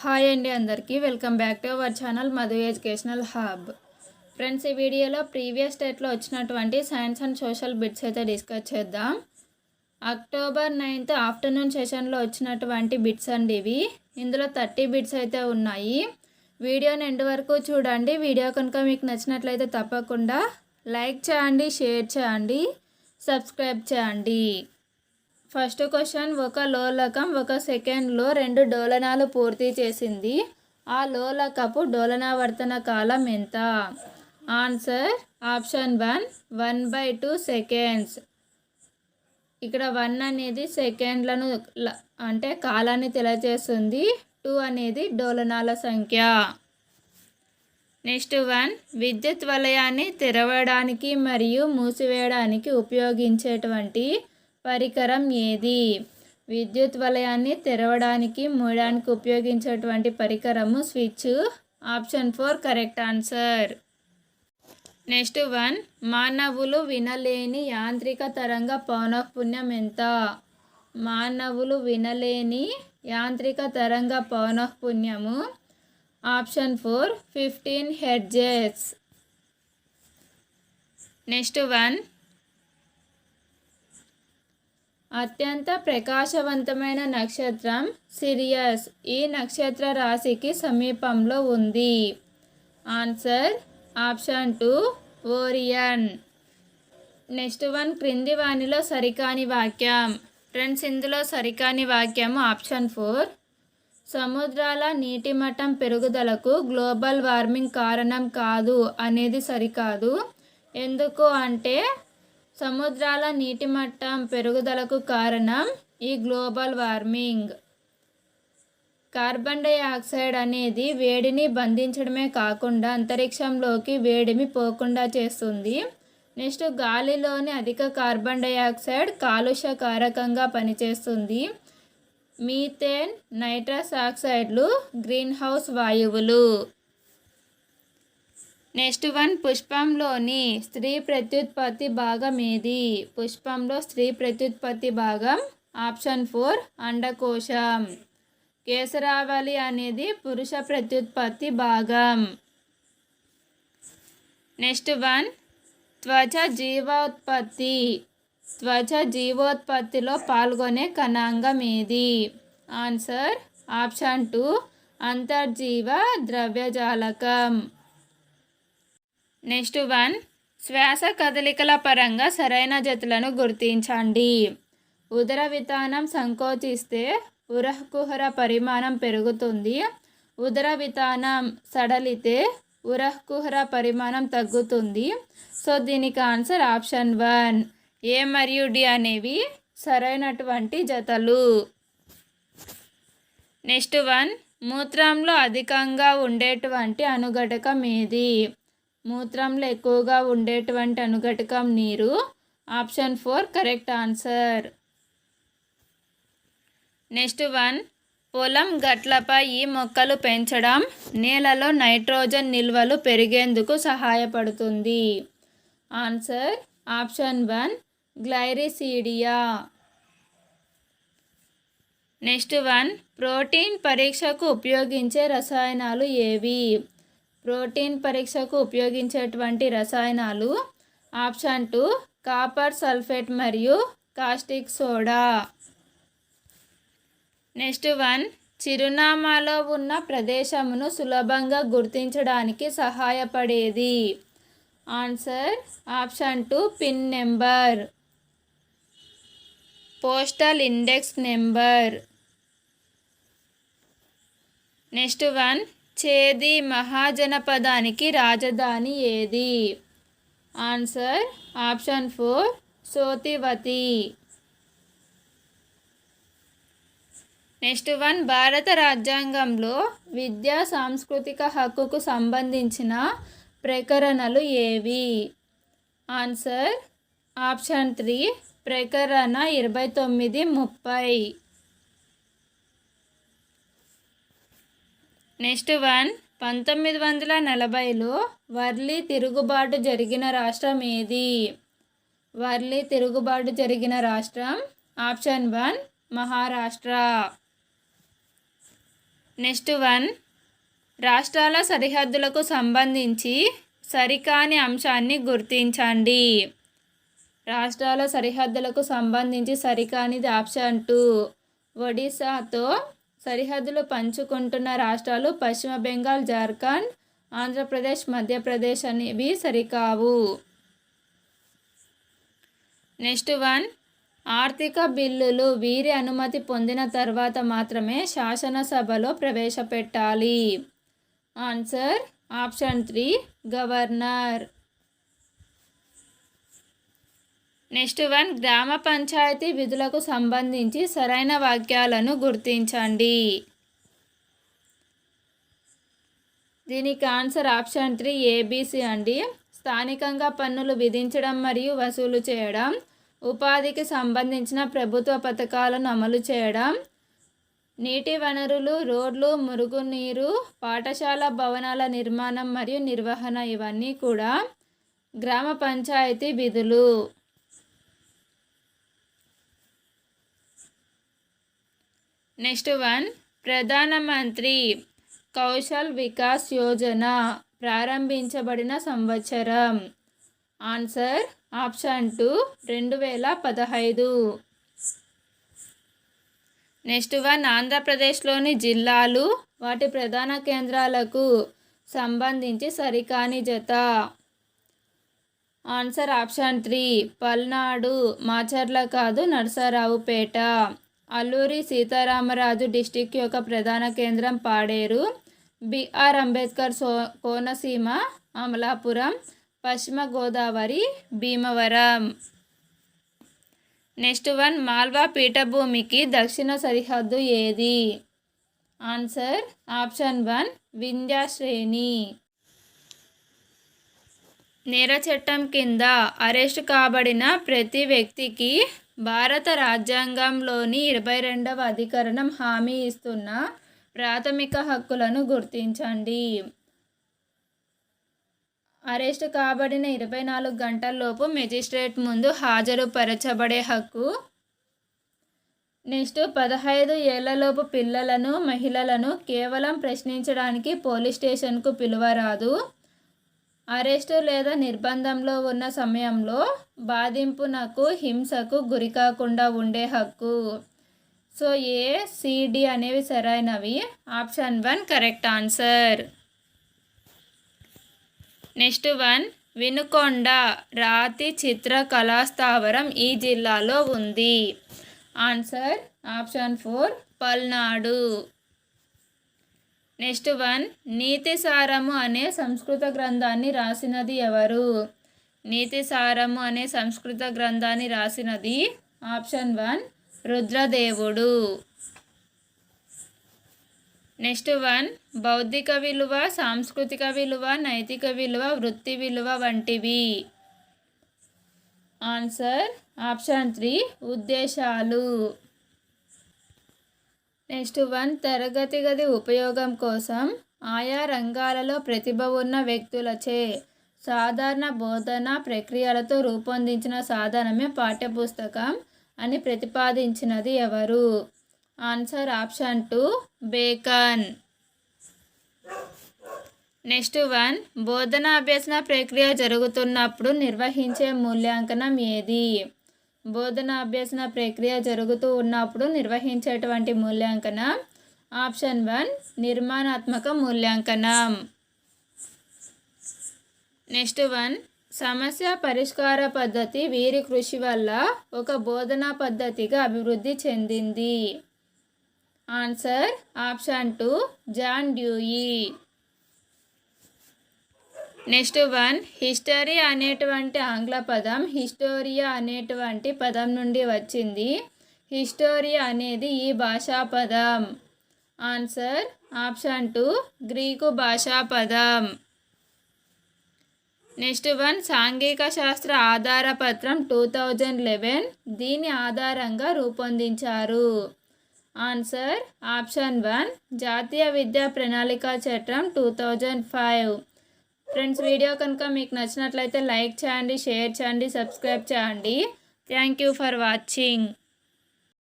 Hi అండి అందరికీ welcome back to our channel Madhu educational hub. Friends, ఈ వీడియోలో ప్రీవియస్ డేట్లో వచ్చినటువంటి సైన్స్ అండ్ సోషల్ బిట్స్ అయితే డిస్కస్ చేద్దాం. అక్టోబర్ 9th ఆఫ్టర్నూన్ సెషన్లో వచ్చినటువంటి బిట్స్ అండి ఇవి. ఇందులో 30 బిట్స్ అయితే ఉన్నాయి. వీడియోని ఎండ్ వరకు చూడండి. వీడియో కనుక మీకు నచ్చినట్లయితే తప్పకుండా లైక్ చేయండి, షేర్ చేయండి, సబ్స్క్రైబ్ చేయండి. ఫస్ట్ క్వశ్చన్, ఒక లోలకం 1 సెకండ్లో 2 డోలనాలు పూర్తి చేసింది. ఆ లోలకపు డోలనావర్తన కాలం ఎంత? Answer option 1 1/2 seconds. ఇక్కడ 1 అనేది సెకండ్లను అంటే కాలాన్ని తెలియజేస్తుంది. 2 అనేది డోలనాల సంఖ్య. నెక్స్ట్ 1, విద్యుత్ వలయాన్ని తెరవడానికి మరియు మూసివేయడానికి ఉపయోగించేటువంటి పరికరం ఏది? విద్యుత్ వలయాన్ని తెరవడానికి మూయడానికి ఉపయోగించేటువంటి పరికరము switch. Option 4 correct answer. Next 1, మానవులు వినలేని యాంత్రిక తరంగ పౌనఃపున్యం ఎంత? మానవులు వినలేని యాంత్రిక తరంగ పౌనఃపున్యము. Option 4 15 hertz. నెక్స్ట్ 1, అత్యంత ప్రకాశవంతమైన నక్షత్రం సిరియస్ ఈ నక్షత్ర రాశికి సమీపంలో ఉంది. Answer option 2 Orion. నెక్స్ట్ 1, క్రింది వానిలో సరికాని వాక్యం. ఫ్రెండ్స్, ఇందులో సరికాని వాక్యము ఆప్షన్ 4. సముద్రాల నీటి మట్టం పెరుగుదలకు గ్లోబల్ వార్మింగ్ కారణం కాదు అనేది సరికాదు. ఎందుకు అంటే సముద్రాల నీటి మట్టం పెరుగుదలకు కారణం ఈ గ్లోబల్ వార్మింగ్. కార్బన్ డైఆక్సైడ్ అనేది వేడిని బంధించడమే కాకుండా అంతరిక్షంలోకి వేడిమి పోకుండా చేస్తుంది. నెక్స్ట్, గాలిలోని అధిక కార్బన్ డైఆక్సైడ్ కాలుష్య కారకంగా పనిచేస్తుంది. మీథేన్, నైట్రస్ ఆక్సైడ్లు గ్రీన్ హౌస్ వాయువులు. నెక్స్ట్ 1, పుష్పంలోని స్త్రీ ప్రత్యుత్పత్తి భాగం ఏది? పుష్పంలో స్త్రీ ప్రత్యుత్పత్తి భాగం. ఆప్షన్ 4 అండకోశం. కేసరావళి అనేది పురుష ప్రత్యుత్పత్తి భాగం. నెక్స్ట్ 1, త్వచ జీవోత్పత్తిలో పాల్గొనే కణాంగం ఏది? Answer option 2 అంతర్జీవ ద్రవ్యజాలకం. నెక్స్ట్ 1, శ్వాస కదలికల పరంగా సరైన జతలను గుర్తించండి. ఉదర వితానం సంకోచిస్తే ఉరఃకుహర పరిమాణం పెరుగుతుంది. ఉదర వితానం సడలితే ఉరఃకుహర పరిమాణం తగ్గుతుంది. సో దీనికి ఆన్సర్ ఆప్షన్ 1 A మరియు D అనేవి సరైనటువంటి జతలు. నెక్స్ట్ 1, మూత్రంలో అధికంగా ఉండేటువంటి అణుఘటకం ఏది? మూత్రంలో ఎక్కువగా ఉండేటువంటి అణుఘటకం నీరు. Option 4 correct answer. నెక్స్ట్ 1, పొలం గట్లపై ఈ మొక్కలు పెంచడం నేలలో నైట్రోజన్ నిల్వలు పెరిగేందుకు సహాయపడుతుంది. Answer option 1 gliricidia. Next 1, protein పరీక్షకు ఉపయోగించే రసాయనాలు ఏవి? ప్రోటీన్ పరీక్షకు ఉపయోగించేటువంటి రసాయనాలు. ఆప్షన్ 2 కాపర్ సల్ఫేట్ మరియు కాస్టిక్ సోడా. నెక్స్ట్ 1, చిరునామాలో ఉన్న ప్రదేశమును సులభంగా గుర్తించడానికి సహాయపడేది. Answer option 2 pin number. Postal index number. Next 1, Chedi మహాజనపదానికి రాజధాని ఏది? Answer option 4 సోతివతి. నెక్స్ట్ 1, భారత రాజ్యాంగంలో విద్యా సాంస్కృతిక హక్కుకు సంబంధించిన ప్రకరణలు ఏవి? Answer option 3 ప్రకరణ 29, 30. నెక్స్ట్ 1, 1940లో వర్లీ తిరుగుబాటు జరిగిన రాష్ట్రం ఏది? వర్లీ తిరుగుబాటు జరిగిన రాష్ట్రం. ఆప్షన్ 1 మహారాష్ట్ర. నెక్స్ట్ 1 రాష్ట్రాల సరిహద్దులకు సంబంధించి సరికాని అంశాన్ని గుర్తించండి. రాష్ట్రాల సరిహద్దులకు సంబంధించి సరికానిది ఆప్షన్ 2. ఒడిశాతో సరిహద్దులు పంచుకుంటున్న రాష్ట్రాలు పశ్చిమ బెంగాల్, జార్ఖండ్, ఆంధ్రప్రదేశ్, మధ్యప్రదేశ్ అనేవి సరికావు. నెక్స్ట్ 1 ఆర్థిక బిల్లులు వీరి అనుమతి పొందిన తర్వాత మాత్రమే శాసనసభలో ప్రవేశపెట్టాలి. Answer option 3 governor. నెక్స్ట్ 1 గ్రామ పంచాయతీ విధులకు సంబంధించి సరైన వాక్యాలను గుర్తించండి. దీనికి ఆన్సర్ ఆప్షన్ 3 ABC అండి. స్థానికంగా పన్నులు విధించడం మరియు వసూలు చేయడం, ఉపాధికి సంబంధించిన ప్రభుత్వ పథకాలను అమలు చేయడం, నీటి వనరులు, రోడ్లు, మురుగునీరు, పాఠశాల భవనాల నిర్మాణం మరియు నిర్వహణ ఇవన్నీ కూడా గ్రామ పంచాయతీ విధులు. నెక్స్ట్ 1 ప్రధానమంత్రి కౌశల్ వికాస్ యోజన ప్రారంభించబడిన సంవత్సరం. Answer option 2 2015. నెక్స్ట్ 1 ఆంధ్రప్రదేశ్లోని జిల్లాలు వాటి ప్రధాన కేంద్రాలకు సంబంధించి సరికాని జత. ఆన్సర్ ఆప్షన్ 3 పల్నాడు, మాచర్ల కాదు నరసరావుపేట. అల్లూరి సీతారామరాజు డిస్టిక్ యొక్క ప్రధాన కేంద్రం పాడేరు. బిఆర్ అంబేద్కర్ కోనసీమ అమలాపురం. పశ్చిమ గోదావరి భీమవరం. నెక్స్ట్ 1 మాల్వా పీఠభూమికి దక్షిణ సరిహద్దు ఏది? ఆన్సర్ ఆప్షన్ 1 వింధ్య శ్రేణి. నేర చట్టం కింద అరెస్టు కాబడిన ప్రతి వ్యక్తికి భారత రాజ్యాంగంలోని 22వ అధికరణం హామీ ఇస్తున్న ప్రాథమిక హక్కులను గుర్తించండి. అరెస్టు కాబడిన 24 గంటల్లోపు మెజిస్ట్రేట్ ముందు హాజరుపరచబడే హక్కు. నెక్స్ట్ 15 ఏళ్లలోపు పిల్లలను, మహిళలను కేవలం ప్రశ్నించడానికి పోలీస్ స్టేషన్కు పిలువరాదు. అరెస్టు లేదా నిర్బంధంలో ఉన్న సమయంలో బాధింపునకు, హింసకు గురి కాకుండా ఉండే హక్కు. సో ACD అనేవి సరైనవి. Option 1 correct answer. Next 1 Vinukonda రాతి చిత్ర కళాస్థావరం ఈ జిల్లాలో ఉంది. Answer option 4 Palnadu. నెక్స్ట్ 1 నీతి సారము అనే సంస్కృత గ్రంథాన్ని రాసినది ఎవరు? నీతి సారము అనే సంస్కృత గ్రంథాన్ని రాసినది ఆప్షన్ 1 రుద్రదేవుడు. నెక్స్ట్ 1 బౌద్ధిక విలువ, సాంస్కృతిక విలువ, నైతిక విలువ, వృత్తి విలువ వంటివి. ఆన్సర్ ఆప్షన్ 3 ఉద్దేశాలు. నెక్స్ట్ 1 తరగతి గది ఉపయోగం కోసం ఆయా రంగాలలో ప్రతిభ ఉన్న వ్యక్తులచే సాధారణ బోధనా ప్రక్రియలతో రూపొందించిన సాధనమే పాఠ్యపుస్తకం అని ప్రతిపాదించినది ఎవరు? Answer option 2 bacon. నెక్స్ట్ 1 బోధనా అభ్యసన ప్రక్రియ జరుగుతున్నప్పుడు నిర్వహించే మూల్యాంకనం ఏది? బోధనా అభ్యసన ప్రక్రియ జరుగుతూ ఉన్నప్పుడు నిర్వహించేటువంటి మూల్యాంకనం ఆప్షన్ 1 నిర్మాణాత్మక మూల్యాంకనం. నెక్స్ట్ 1 సమస్య పరిష్కార పద్ధతి వీరి కృషి వల్ల ఒక బోధనా పద్ధతిగా అభివృద్ధి చెందింది. Answer option 2 John Dewey. Next 1 history అనేటువంటి ఆంగ్ల పదం హిస్టోరియా అనేటువంటి పదం నుండి వచ్చింది. హిస్టోరియా అనేది ఈ భాషా పదం. ఆన్సర్ ఆప్షన్ 2 గ్రీకు భాషా పదం. నెక్స్ట్ 1 సాంఘిక శాస్త్ర ఆధారపత్రం 2011 దీని ఆధారంగా రూపొందించారు. ఆన్సర్ ఆప్షన్ 1 జాతీయ విద్యా ప్రణాళిక చట్టం 2005. ఫ్రెండ్స్, వీడియో కనుక మీకు నచ్చినట్లయితే లైక్ చేయండి, షేర్ చేయండి, సబ్స్క్రైబ్ చేయండి. Thank you for watching.